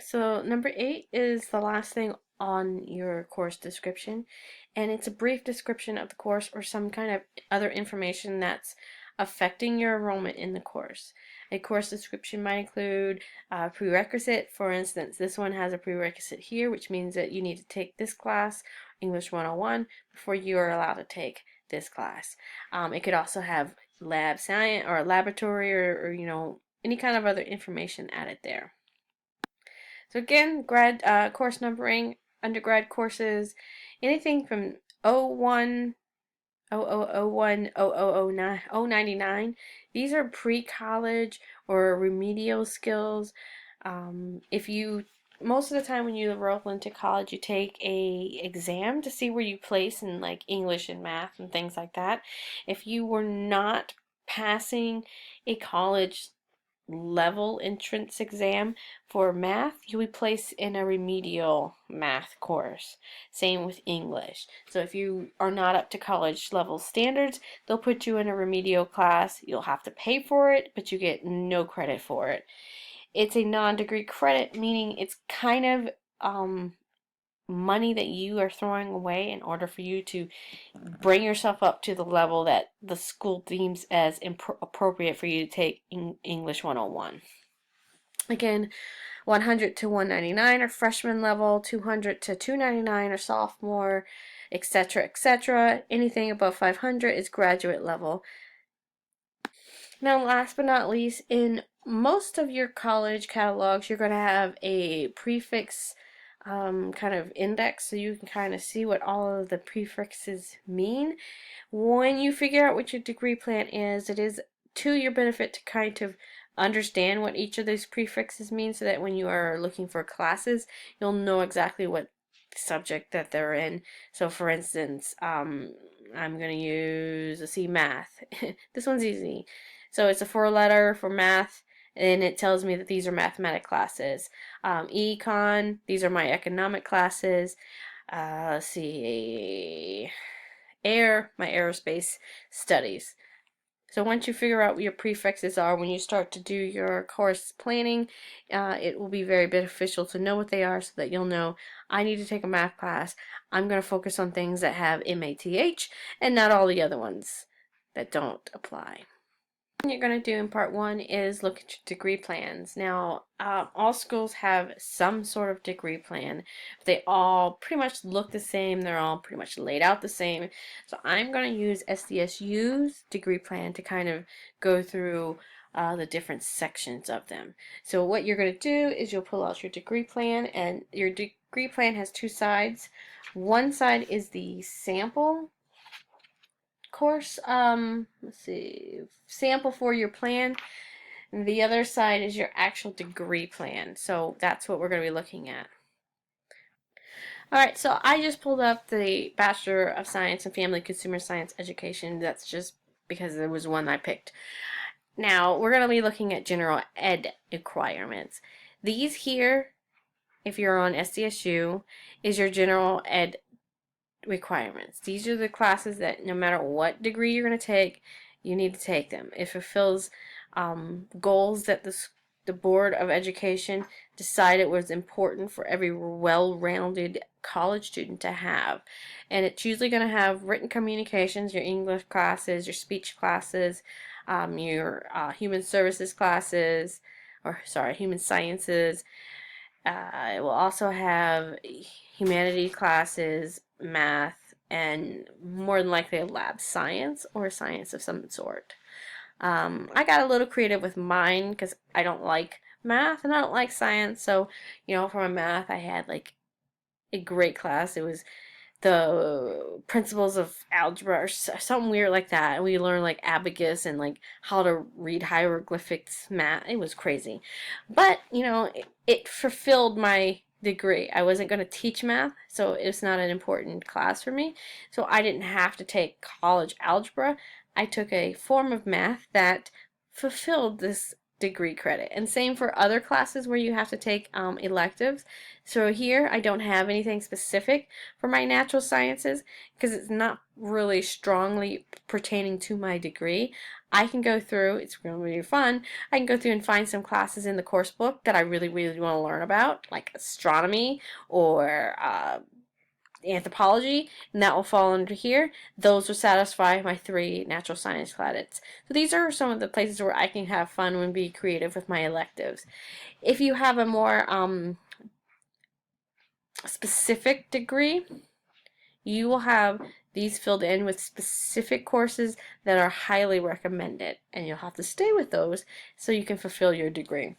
So number 8 is the last thing on your course description, and it's a brief description of the course or some kind of other information that's affecting your enrollment in the course. A course description might include a prerequisite. For instance, this one has a prerequisite here, which means that you need to take this class, English 101, before you are allowed to take this class. It could also have lab science or laboratory or any kind of other information added there. So again, grad course numbering, undergrad courses, anything from 01, 0001, 0009, 099. These are pre-college or remedial skills. If you Most of the time when you enroll into college, you take a exam to see where you place in like English and math and things like that. If you were not passing a college level entrance exam for math, you'll be placed in a remedial math course. Same with English. So if you are not up to college level standards, they'll put you in a remedial class. You'll have to pay for it, but you get no credit for it. It's a non-degree credit, meaning it's kind of money that you are throwing away in order for you to bring yourself up to the level that the school deems as appropriate for you to take English 101. Again, 100 to 199 are freshman level, 200 to 299 are sophomore, etc., etc. Anything above 500 is graduate level. Now, last but not least, in most of your college catalogs, you're going to have a prefix kind of index so you can kind of see what all of the prefixes mean. When you figure out what your degree plan is, it is to your benefit to kind of understand what each of those prefixes mean so that when you are looking for classes, you'll know exactly what subject that they're in. So for instance, I'm going to use, let's see, math. This one's easy. So it's a 4-letter for math, and it tells me that these are mathematic classes. Econ, these are my economic classes. Let's see, my aerospace studies. So once you figure out what your prefixes are, when you start to do your course planning, it will be very beneficial to know what they are so that you'll know, I need to take a math class. I'm going to focus on things that have MATH and not all the other ones that don't apply. What you're going to do in part 1 is look at your degree plans. Now, all schools have some sort of degree plan. They all pretty much look the same. They're all pretty much laid out the same. So I'm going to use SDSU's degree plan to kind of go through the different sections of them. So what you're going to do is you'll pull out your degree plan, and your degree plan has 2 sides. One side is the sample course, let's see, sample for your plan. And the other side is your actual degree plan. So that's what we're going to be looking at. Alright, so I just pulled up the Bachelor of Science in Family Consumer Science Education. That's just because there was one I picked. Now, we're going to be looking at general ed requirements. These here, if you're on SDSU, is your general ed requirements. These are the classes that no matter what degree you're going to take, you need to take them. It fulfills goals that the Board of Education decided was important for every well-rounded college student to have. And it's usually going to have written communications, your English classes, your speech classes, your human services classes, or sorry, human sciences. It will also have humanities classes, math, and more than likely a lab science or science of some sort. I got a little creative with mine because I don't like math and I don't like science. So, for my math, I had like a great class. It was the principles of algebra or something weird like that. And we learned like abacus and like how to read hieroglyphics math. It was crazy. But, it fulfilled my degree. I wasn't going to teach math, so it's not an important class for me. So I didn't have to take college algebra. I took a form of math that fulfilled this degree credit. And same for other classes where you have to take electives. So here I don't have anything specific for my natural sciences because it's not really strongly pertaining to my degree. I can go through, it's going to be fun, I can go through and find some classes in the course book that I really want to learn about, like astronomy or anthropology, and that will fall under here. Those will satisfy my 3 natural science credits. So these are some of the places where I can have fun and be creative with my electives. If you have a more specific degree, you will have these filled in with specific courses that are highly recommended, and you'll have to stay with those so you can fulfill your degree.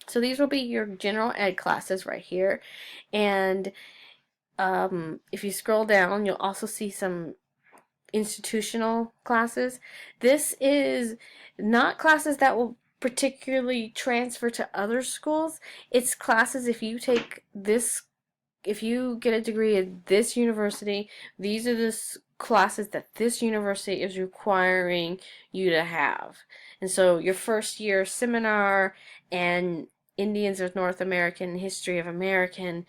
So these will be your general ed classes right here, and if you scroll down, you'll also see some institutional classes. This is not classes that will particularly transfer to other schools. It's classes if you take this, if you get a degree at this university, these are the classes that this university is requiring you to have. And so your first year seminar and Indians of North American History of American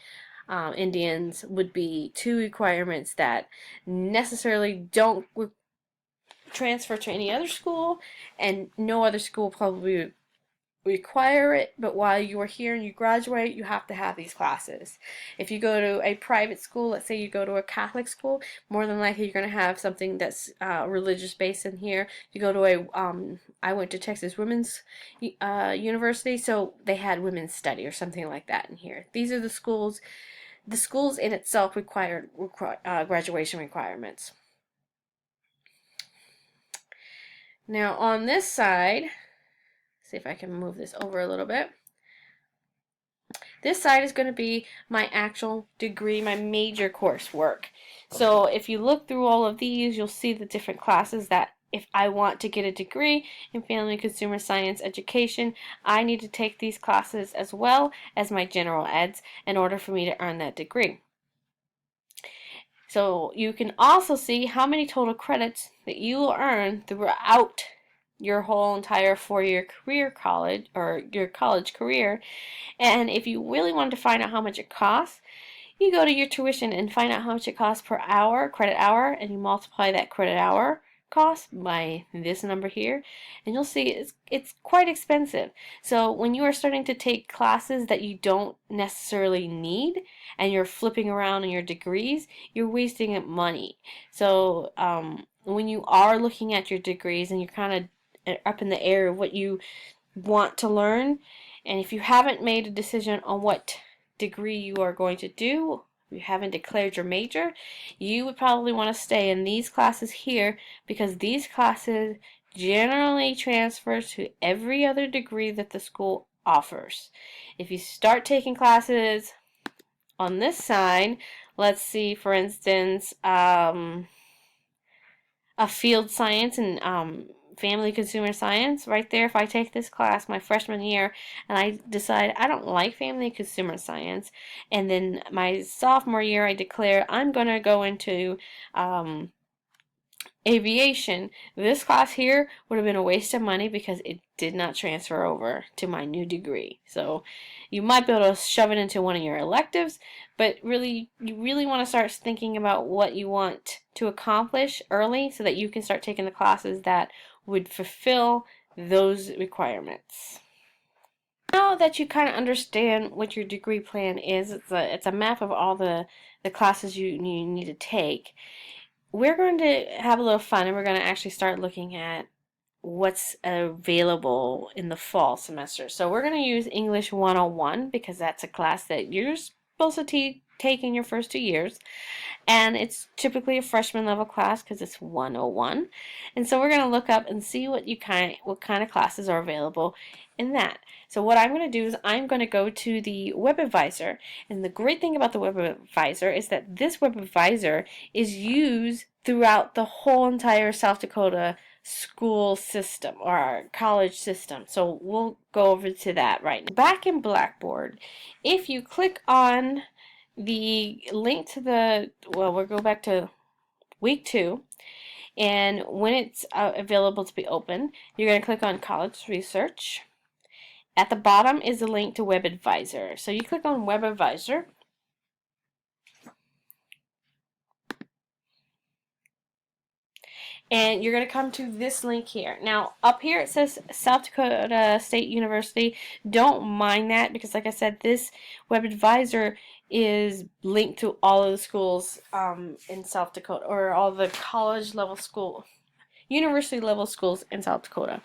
Indians would be 2 requirements that necessarily don't transfer to any other school, and no other school probably require it, but while you are here and you graduate, you have to have these classes. If you go to a private school, let's say you go to a Catholic school, more than likely you're going to have something that's religious based in here. You go to a, I went to Texas Women's University, so they had women's study or something like that in here. These are the schools. The schools in itself require graduation requirements. Now on this side, see if I can move this over a little bit. This side is going to be my actual degree, my major coursework. So if you look through all of these, you'll see the different classes that if I want to get a degree in family and consumer science education, I need to take these classes as well as my general eds in order for me to earn that degree. So you can also see how many total credits that you will earn throughout your whole entire 4-year career college or your college career. And if you really wanted to find out how much it costs, you go to your tuition and find out how much it costs per hour, credit hour, and you multiply that credit hour cost by this number here, and you'll see it's quite expensive. So when you are starting to take classes that you don't necessarily need and you're flipping around in your degrees, you're wasting money. So when you are looking at your degrees and you're kind of up in the air of what you want to learn, and if you haven't made a decision on what degree you are going to do, you haven't declared your major, you would probably want to stay in these classes here, because these classes generally transfer to every other degree that the school offers. If you start taking classes on this side, let's see, for instance, a field science and family consumer science, right there, if I take this class my freshman year and I decide I don't like family consumer science, and then my sophomore year I declare I'm going to go into aviation, this class here would have been a waste of money because it did not transfer over to my new degree. So you might be able to shove it into one of your electives, but really, you really want to start thinking about what you want to accomplish early so that you can start taking the classes that would fulfill those requirements. Now that you kind of understand what your degree plan is, it's a map of all the classes you need to take. We're going to have a little fun, and we're going to actually start looking at what's available in the fall semester. So we're going to use English 101 because that's a class that you're supposed to take in your first 2 years, and it's typically a freshman level class because it's 101. And so we're going to look up and see what kind of classes are available in that. So what I'm going to do is I'm going to go to the Web Advisor, and the great thing about the Web Advisor is that this Web Advisor is used throughout the whole entire South Dakota school system or our college system. So we'll go over to that right now. Back in Blackboard, if you click on the link to we'll go back to week 2, and when it's available to be open, you're going to click on College Research. At the bottom is a link to Web Advisor. So you click on Web Advisor. And you're going to come to this link here. Now, up here it says South Dakota State University. Don't mind that because, like I said, this Web Advisor is linked to all of the schools in South Dakota, or all the college level school, university level schools in South Dakota.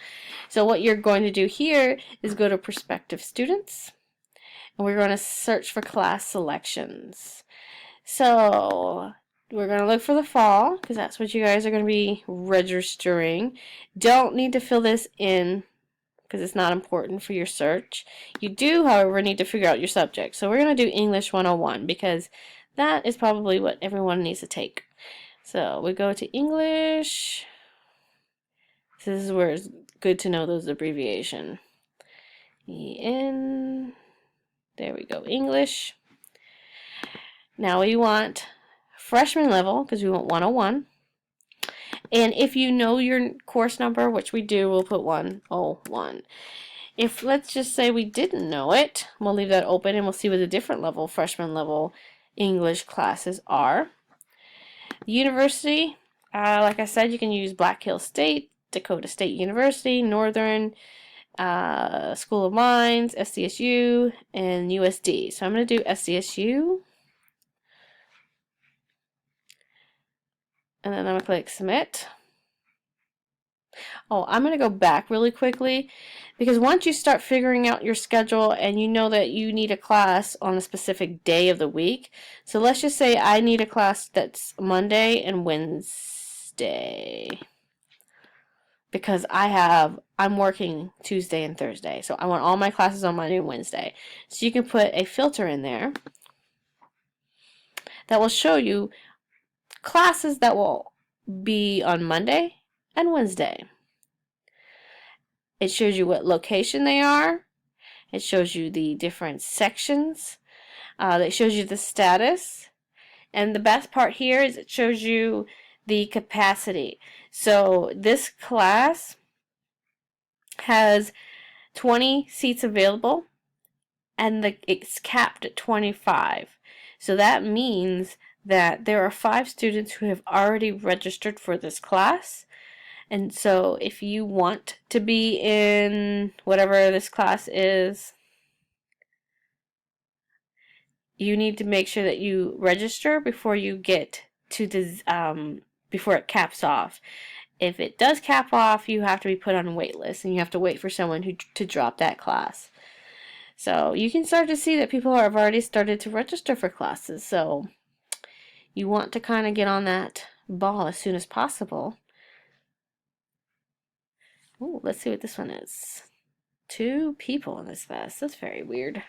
So what you're going to do here is go to prospective students, and we're going to search for class selections. So we're going to look for the fall because that's what you guys are going to be registering. Don't need to fill this in because it's not important for your search. You do, however, need to figure out your subject. So we're going to do English 101 because that is probably what everyone needs to take. So we go to English. This is where it's good to know those abbreviation. EN. There we go, English. Now we want freshman level because we want 101. And if you know your course number, which we do, we'll put 101. If, let's just say we didn't know it, we'll leave that open and we'll see what the different level, freshman level English classes are. University, like I said, you can use Black Hills State, Dakota State University, Northern, School of Mines, SDSU, and USD. So I'm going to do SDSU. And then I'm going to click Submit. Oh, I'm going to go back really quickly because once you start figuring out your schedule and you know that you need a class on a specific day of the week, so let's just say I need a class that's Monday and Wednesday because I'm working Tuesday and Thursday, so I want all my classes on Monday and Wednesday. So you can put a filter in there that will show you classes that will be on Monday and Wednesday. It shows you what location they are. It shows you the different sections. It shows you the status. And the best part here is it shows you the capacity. So this class has 20 seats available and it's capped at 25. So that means that there are 5 students who have already registered for this class. And so if you want to be in whatever this class is, you need to make sure that you register before you get to this, before it caps off. If it does cap off, you have to be put on a wait list and you have to wait for someone to drop that class. So you can start to see that people have already started to register for classes. So you want to kind of get on that ball as soon as possible. Ooh, let's see what this one is. 2 people in this class. That's very weird.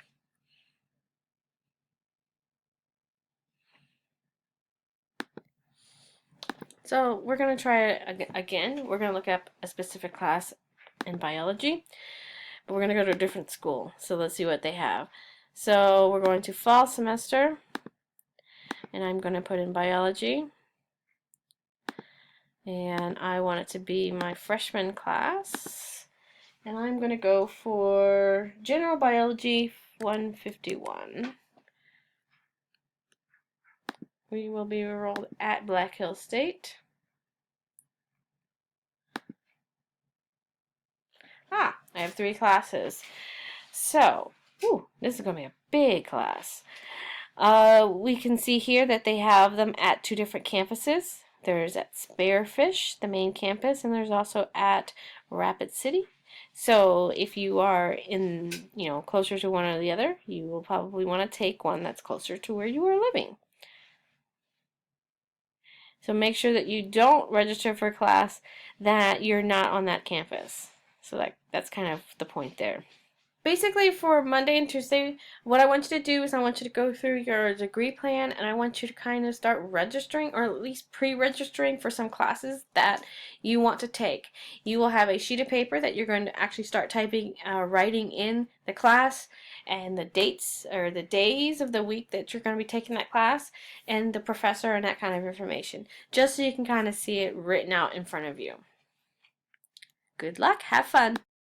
So we're going to try it again. We're going to look up a specific class in biology, but we're going to go to a different school. So let's see what they have. So we're going to fall semester, and I'm going to put in biology. And I want it to be my freshman class. And I'm going to go for General Biology 151. We will be enrolled at Black Hills State. I have 3 classes. So, this is going to be a big class. We can see here that they have them at 2 different campuses. There's at Spearfish, the main campus, and there's also at Rapid City. So if you are in, closer to one or the other, you will probably want to take one that's closer to where you are living. So make sure that you don't register for a class that you're not on that campus. So that's kind of the point there. Basically, for Monday and Tuesday, what I want you to do is I want you to go through your degree plan and I want you to kind of start registering, or at least pre-registering for some classes that you want to take. You will have a sheet of paper that you're going to actually start writing in the class and the dates or the days of the week that you're going to be taking that class and the professor and that kind of information, just so you can kind of see it written out in front of you. Good luck, have fun.